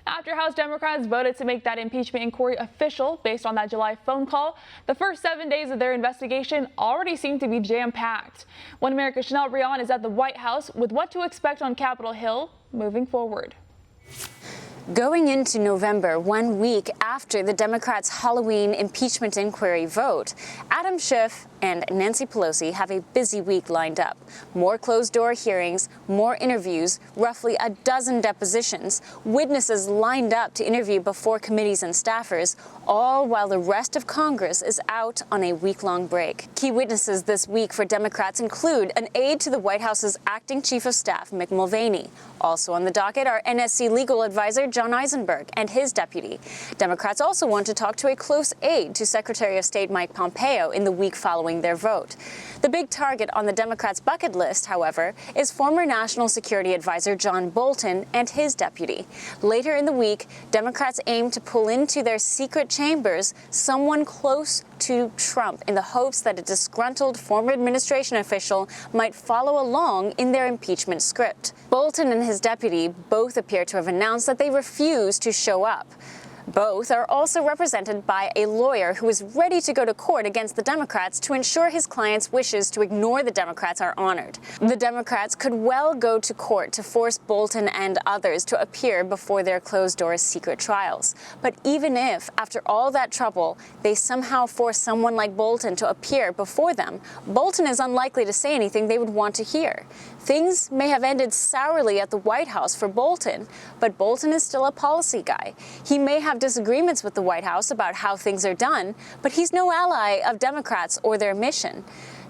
After House Democrats voted to make that impeachment inquiry official based on that July phone call, the first 7 days of their investigation already seemed to be jam-packed. One America's Chanel Rion is at the White House with what to expect on Capitol Hill moving forward. Going into November, 1 week after the Democrats' Halloween impeachment inquiry vote, Adam Schiff and Nancy Pelosi have a busy week lined up. More closed-door hearings, more interviews, roughly a dozen depositions, witnesses lined up to interview before committees and staffers, all while the rest of Congress is out on a week-long break. Key witnesses this week for Democrats include an aide to the White House's acting chief of staff, Mick Mulvaney. Also on the docket are NSC legal advisor John Eisenberg and his deputy. Democrats also want to talk to a close aide to Secretary of State Mike Pompeo in the week following their vote. The big target on the Democrats' bucket list, however, is former National Security Advisor John Bolton and his deputy. Later in the week, Democrats aim to pull into their secret chambers someone close to Trump in the hopes that a disgruntled former administration official might follow along in their impeachment script. Bolton and his deputy both appear to have announced that they refuse to show up. Both are also represented by a lawyer who is ready to go to court against the Democrats to ensure his client's wishes to ignore the Democrats are honored. The Democrats could well go to court to force Bolton and others to appear before their closed-door secret trials. But even if, after all that trouble, they somehow force someone like Bolton to appear before them, Bolton is unlikely to say anything they would want to hear. Things may have ended sourly at the White House for Bolton, but Bolton is still a policy guy. He may have disagreements with the White House about how things are done, but he's no ally of Democrats or their mission.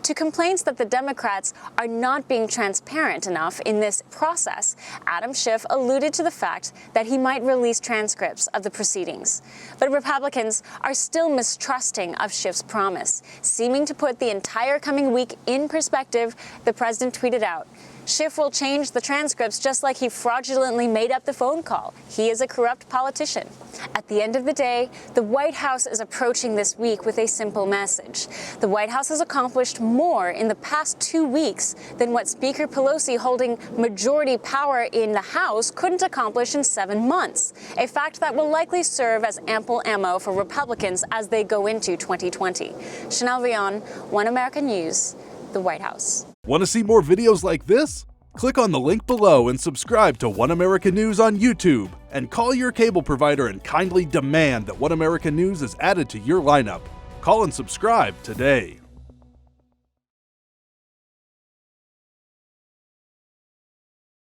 To complaints that the Democrats are not being transparent enough in this process, Adam Schiff alluded to the fact that he might release transcripts of the proceedings. But Republicans are still mistrusting of Schiff's promise. Seeming to put the entire coming week in perspective, the president tweeted out, "Schiff will change the transcripts just like he fraudulently made up the phone call. He is a corrupt politician." At the end of the day, the White House is approaching this week with a simple message. The White House has accomplished more in the past 2 weeks than what Speaker Pelosi, holding majority power in the House, couldn't accomplish in 7 months, a fact that will likely serve as ample ammo for Republicans as they go into 2020. Chanel Rion, One America News, the White House. Want to see more videos like this? Click on the link below and subscribe to One America News on YouTube, and call your cable provider and kindly demand that One America News is added to your lineup. Call and subscribe today.